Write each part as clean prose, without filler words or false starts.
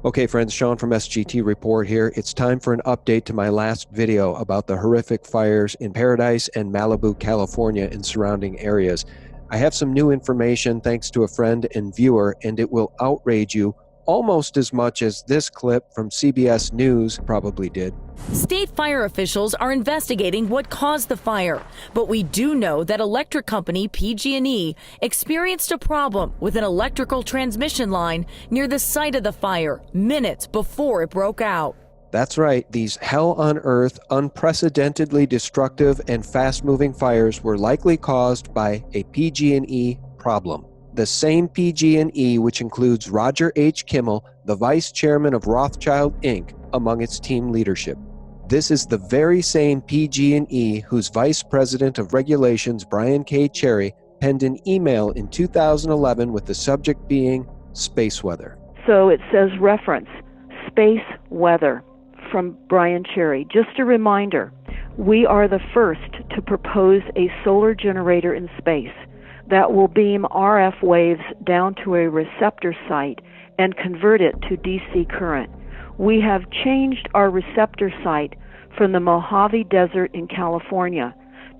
Okay, friends, Sean from SGT Report here. It's time for an update to my last video about the horrific fires in Paradise and Malibu, California, and surrounding areas. I have some new information thanks to a friend and viewer, and it will outrage you almost as much as this clip from CBS News probably did. State fire officials are investigating what caused the fire, but we do know that electric company PG&E experienced a problem with an electrical transmission line near the site of the fire minutes before it broke out. That's right, these hell-on-earth, unprecedentedly destructive and fast-moving fires were likely caused by a PG&E problem. The same PG&E which includes Roger H. Kimmel, the vice chairman of Rothschild, Inc., among its team leadership. This is the very same PG&E whose vice president of regulations, Brian K. Cherry, penned an email in 2011 with the subject being space weather. So it says reference, space weather, from Brian Cherry. Just a reminder, we are the first to propose a solar generator in space that will beam RF waves down to a receptor site and convert it to DC current. We have changed our receptor site from the Mojave Desert in California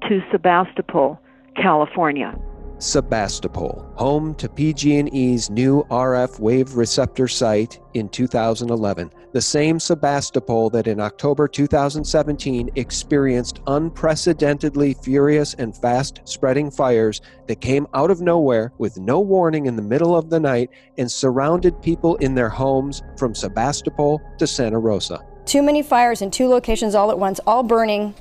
to Sebastopol, California. Sebastopol, home to PG&E's new RF wave receptor site in 2011. The same Sebastopol that in October 2017 experienced unprecedentedly furious and fast-spreading fires that came out of nowhere with no warning in the middle of the night and surrounded people in their homes from Sebastopol to Santa Rosa. Too many fires in two locations all at once, all burning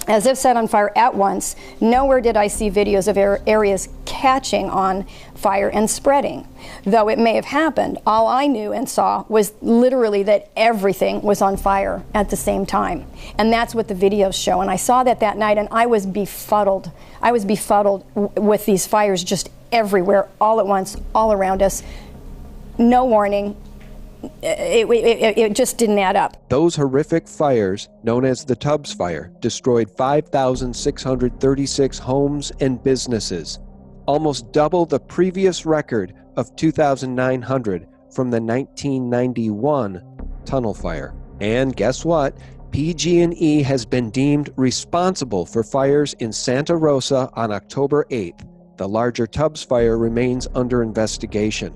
as if set on fire at once. Nowhere did I see videos of areas catching on fire and spreading. Though it may have happened, all I knew and saw was literally that everything was on fire at the same time. And that's what the videos show. And I saw that night and I was befuddled. I was befuddled with these fires just everywhere, all at once, all around us. No warning. It just didn't add up. Those horrific fires, known as the Tubbs Fire, destroyed 5,636 homes and businesses, almost double the previous record of 2,900 from the 1991 Tunnel Fire. And guess what? PG&E has been deemed responsible for fires in Santa Rosa on October 8th. The larger Tubbs Fire remains under investigation.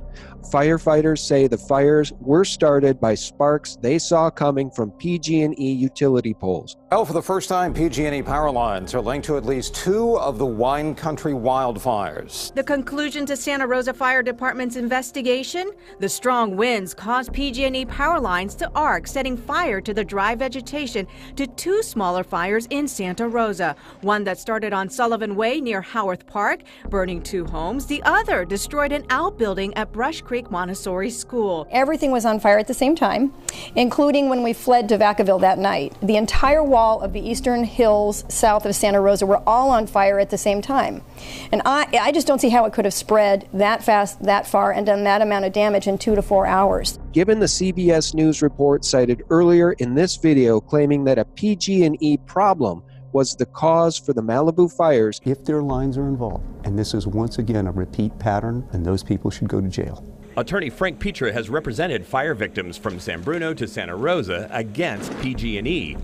Firefighters say the fires were started by sparks they saw coming from PG&E utility poles. Well, for the first time, PG&E power lines are linked to at least two of the wine country wildfires. The conclusion to Santa Rosa Fire Department's investigation? The strong winds caused PG&E power lines to arc, setting fire to the dry vegetation to two smaller fires in Santa Rosa. One that started on Sullivan Way near Howarth Park, burning two homes. The other destroyed an outbuilding at Brush Creek Montessori School. Everything was on fire at the same time, including when we fled to Vacaville that night. The entire wall of the eastern hills south of Santa Rosa were all on fire at the same time. And I just don't see how it could have spread that fast, that far, and done that amount of damage in 2 to 4 hours. Given the CBS News report cited earlier in this video claiming that a PG&E problem was the cause for the Malibu fires. If their lines are involved, and this is once again a repeat pattern, then those people should go to jail. Attorney Frank Petra has represented fire victims from San Bruno to Santa Rosa against PG&E.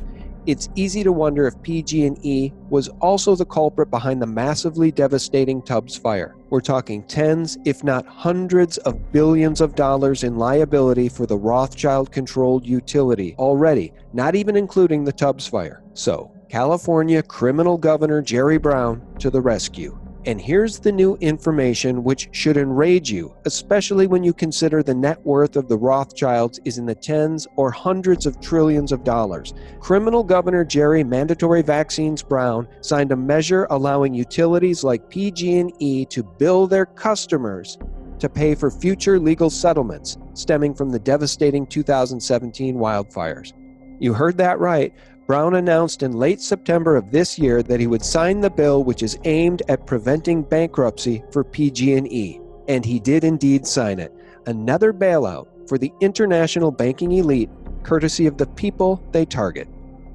It's easy to wonder if PG&E was also the culprit behind the massively devastating Tubbs Fire. We're talking tens, if not hundreds of billions of dollars in liability for the Rothschild-controlled utility already, not even including the Tubbs Fire. So, California criminal governor Jerry Brown to the rescue. And here's the new information which should enrage you, especially when you consider the net worth of the Rothschilds is in the tens or hundreds of trillions of dollars. Criminal Governor Jerry Mandatory Vaccines Brown signed a measure allowing utilities like PG&E to bill their customers to pay for future legal settlements stemming from the devastating 2017 wildfires. You heard that right. Brown announced in late September of this year that he would sign the bill which is aimed at preventing bankruptcy for PG&E. And he did indeed sign it. Another bailout for the international banking elite, courtesy of the people they target.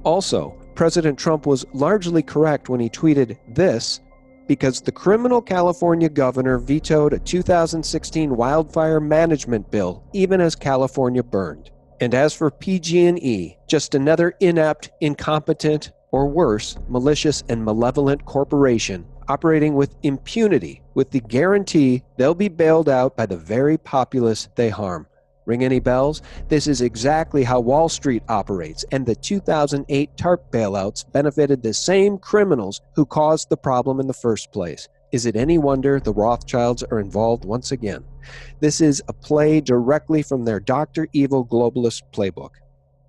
Also, President Trump was largely correct when he tweeted this: because the criminal California governor vetoed a 2016 wildfire management bill even as California burned. And as for PG&E, just another inept, incompetent, or worse, malicious and malevolent corporation operating with impunity with the guarantee they'll be bailed out by the very populace they harm. Ring any bells? This is exactly how Wall Street operates, and the 2008 TARP bailouts benefited the same criminals who caused the problem in the first place. Is it any wonder the Rothschilds are involved once again? This is a play directly from their Dr. Evil globalist playbook.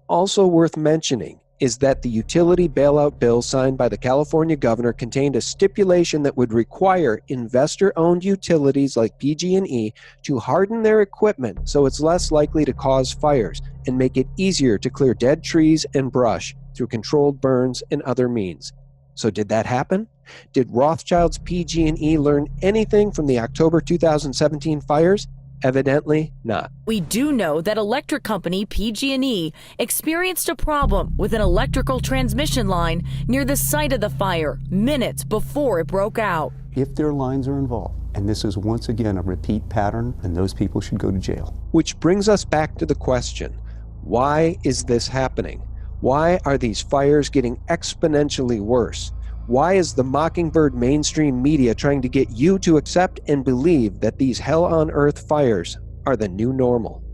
Also worth mentioning is that the utility bailout bill signed by the California governor contained a stipulation that would require investor-owned utilities like PG&E to harden their equipment so it's less likely to cause fires and make it easier to clear dead trees and brush through controlled burns and other means. So did that happen? Did Rothschild's PG&E learn anything from the October 2017 fires? Evidently not. We do know that electric company PG&E experienced a problem with an electrical transmission line near the site of the fire minutes before it broke out. If their lines are involved, and this is once again a repeat pattern, then those people should go to jail. Which brings us back to the question, why is this happening? Why are these fires getting exponentially worse? Why is the Mockingbird mainstream media trying to get you to accept and believe that these hell-on-earth fires are the new normal?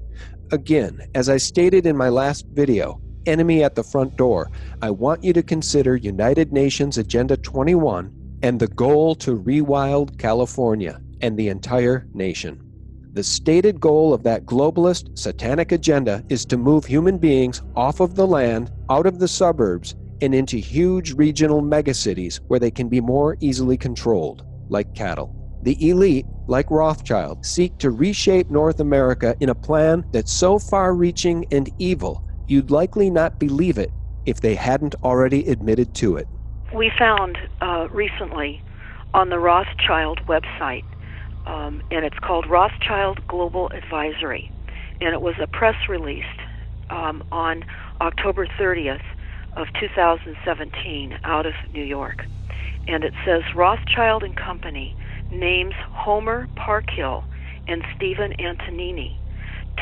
Again, as I stated in my last video, Enemy at the Front Door, I want you to consider United Nations Agenda 21 and the goal to rewild California and the entire nation. The stated goal of that globalist, satanic agenda is to move human beings off of the land, out of the suburbs, and into huge regional megacities where they can be more easily controlled, like cattle. The elite, like Rothschild, seek to reshape North America in a plan that's so far-reaching and evil, you'd likely not believe it if they hadn't already admitted to it. We found recently on the Rothschild website, and it's called Rothschild Global Advisory, and it was a press release on October 30th of 2017 out of New York. And it says Rothschild and Company names Homer Parkhill and Stephen Antonini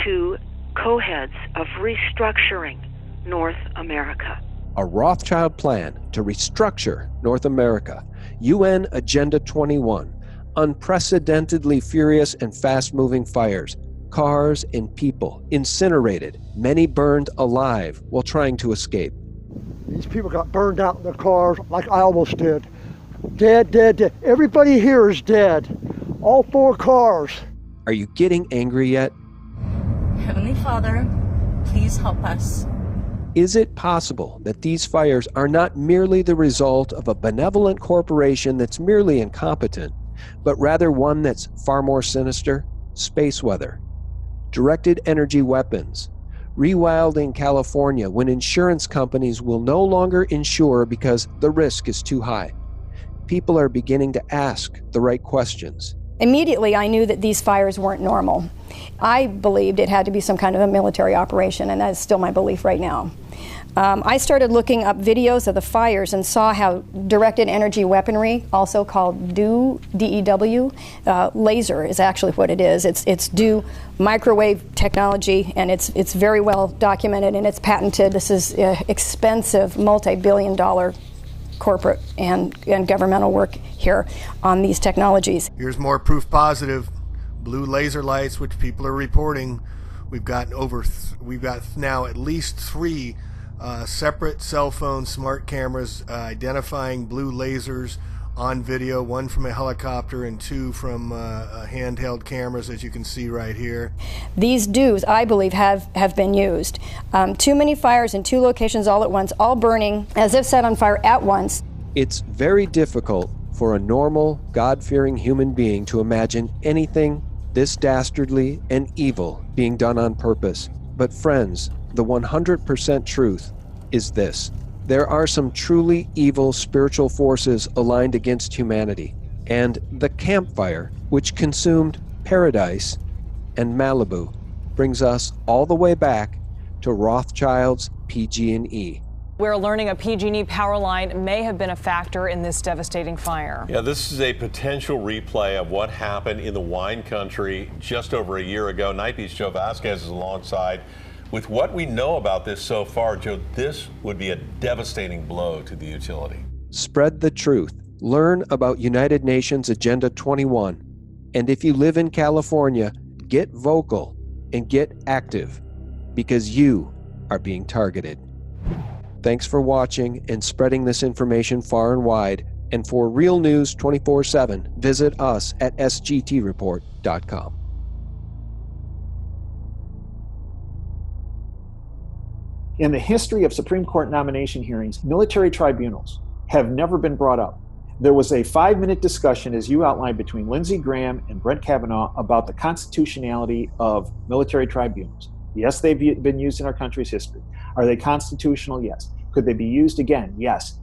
to co-heads of restructuring North America. A Rothschild plan to restructure North America. UN Agenda 21. Unprecedentedly furious and fast-moving fires. Cars and people incinerated, many burned alive while trying to escape. These people got burned out in their cars like I almost did. Dead, dead, dead. Everybody here is dead. All 4 cars. Are you getting angry yet? Heavenly Father, please help us. Is it possible that these fires are not merely the result of a benevolent corporation that's merely incompetent, but rather one that's far more sinister? Space weather, directed energy weapons, rewilding California when insurance companies will no longer insure because the risk is too high. People are beginning to ask the right questions. Immediately, I knew that these fires weren't normal. I believed it had to be some kind of a military operation, and that is still my belief right now. I started looking up videos of the fires and saw how directed energy weaponry, also called DEW, D-E-W, laser is actually what it is. It's DEW microwave technology, and it's very well documented and it's patented. This is expensive, multi-billion-dollar corporate and governmental work here on these technologies. Here's more proof positive. Blue laser lights, which people are reporting. We've got now at least 3 separate cell phone smart cameras identifying blue lasers on video, 1 from a helicopter and 2 from handheld cameras, as you can see right here. These DEWs, I believe, have been used. Too many fires in 2 locations all at once, all burning as if set on fire at once. It's very difficult for a normal, God-fearing human being to imagine anything this dastardly and evil being done on purpose. But friends, the 100% truth is this. There are some truly evil spiritual forces aligned against humanity, and the campfire, which consumed paradise and Malibu, brings us all the way back to Rothschild's PG&E. We're learning a PG&E power line may have been a factor in this devastating fire. Yeah, this is a potential replay of what happened in the wine country just over a year ago. Nightbeat's Joe Vasquez is alongside. With what we know about this so far, Joe, this would be a devastating blow to the utility. Spread the truth. Learn about United Nations Agenda 21. And if you live in California, get vocal and get active, because you are being targeted. Thanks for watching and spreading this information far and wide. And for real news 24/7, visit us at sgtreport.com. In the history of Supreme Court nomination hearings, military tribunals have never been brought up. There was a 5-minute discussion, as you outlined, between Lindsey Graham and Brett Kavanaugh about the constitutionality of military tribunals. Yes, they've been used in our country's history. Are they constitutional? Yes. Could they be used again? Yes.